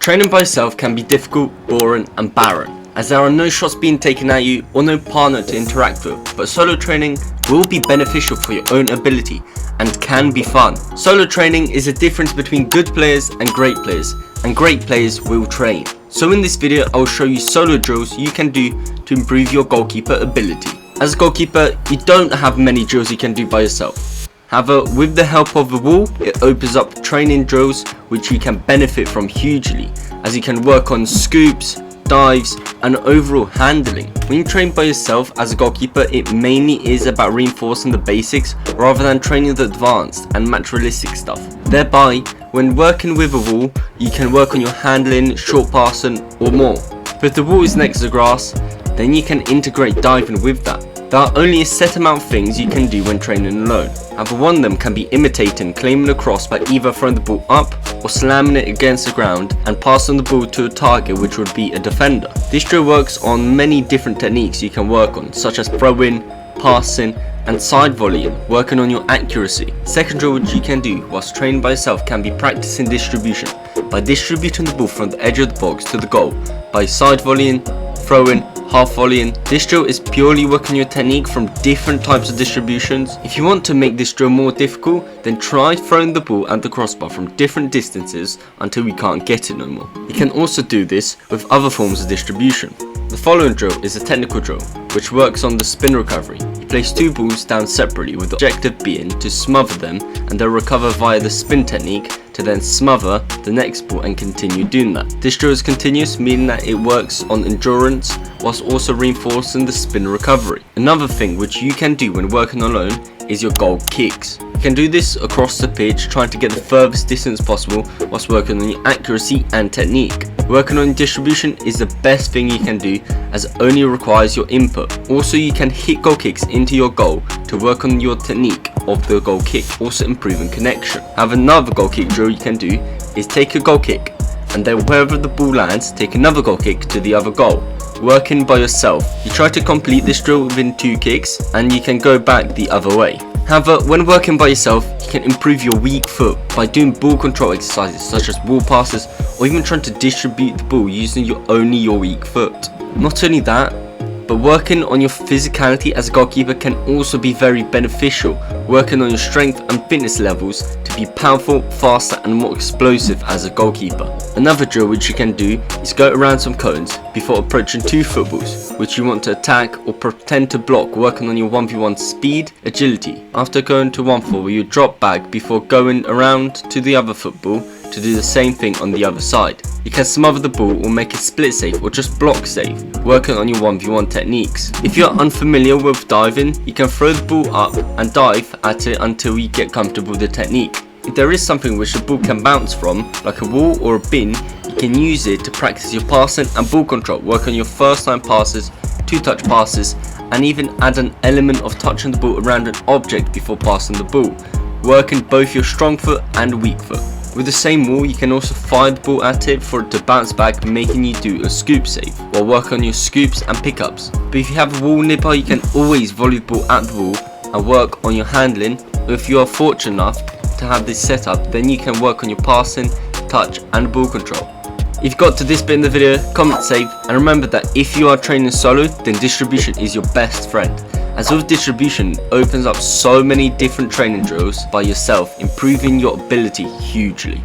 Training by yourself can be difficult, boring and barren, as there are no shots being taken at you or no partner to interact with, but solo training will be beneficial for your own ability and can be fun. Solo training is a difference between good players and great players will train. So in this video I will show you solo drills you can do to improve your goalkeeper ability. As a goalkeeper, you don't have many drills you can do by yourself. However, with the help of the wall, it opens up training drills which you can benefit from hugely, as you can work on scoops, dives and overall handling. When you train by yourself as a goalkeeper, it mainly is about reinforcing the basics rather than training the advanced and match realistic stuff. Thereby, when working with a wall, you can work on your handling, short passing or more. But if the wall is next to the grass, then you can integrate diving with that. There are only a set amount of things you can do when training alone. However, one of them can be imitating claiming a cross by either throwing the ball up or slamming it against the ground and passing the ball to a target, which would be a defender. This drill works on many different techniques you can work on, such as throwing, passing and side volleying, working on your accuracy. Second drill which you can do whilst training by yourself can be practicing distribution, by distributing the ball from the edge of the box to the goal, by side volleying, throwing, half volleying. This drill is purely working your technique from different types of distributions. If you want to make this drill more difficult, then try throwing the ball at the crossbar from different distances until we can't get it no more. You can also do this with other forms of distribution. The following drill is a technical drill which works on the spin recovery. You place two balls down separately with the objective being to smother them, and they'll recover via the spin technique to then smother the next ball and continue doing that. This drill is continuous, meaning that it works on endurance whilst also reinforcing the spin recovery. Another thing which you can do when working alone is your goal kicks. You can do this across the pitch, trying to get the furthest distance possible whilst working on your accuracy and technique. Working on distribution is the best thing you can do, as it only requires your input. Also, you can hit goal kicks into your goal to work on your technique of the goal kick, also improving connection. Have another goal kick drill you can do is take a goal kick and then wherever the ball lands, take another goal kick to the other goal. Working by yourself, you try to complete this drill within 2 kicks and you can go back the other way. However, when working by yourself, you can improve your weak foot by doing ball control exercises such as wall passes, or even trying to distribute the ball using only your weak foot. Not only that, but working on your physicality as a goalkeeper can also be very beneficial, working on your strength and fitness levels to be powerful, faster and more explosive as a goalkeeper. Another drill which you can do is go around some cones before approaching 2 footballs which you want to attack or pretend to block, working on your 1v1 speed, agility. After going to one football, you drop back before going around to the other football to do the same thing on the other side. You can smother the ball or make a split save or just block save, working on your 1v1 techniques. If you're unfamiliar with diving, you can throw the ball up and dive at it until you get comfortable with the technique. If there is something which the ball can bounce from, like a wall or a bin, you can use it to practice your passing and ball control, work on your first time passes, 2-touch passes, and even add an element of touching the ball around an object before passing the ball, working both your strong foot and weak foot. With the same wall, you can also fire the ball at it for it to bounce back, making you do a scoop save, while work on your scoops and pickups. But if you have a wall nearby, you can always volley the ball at the wall and work on your handling, or if you are fortunate enough to have this set up, then you can work on your passing, touch and ball control. If you got to this bit in the video, comment save, and remember that if you are training solo, then distribution is your best friend, as with distribution opens up so many different training drills by yourself, improving your ability hugely.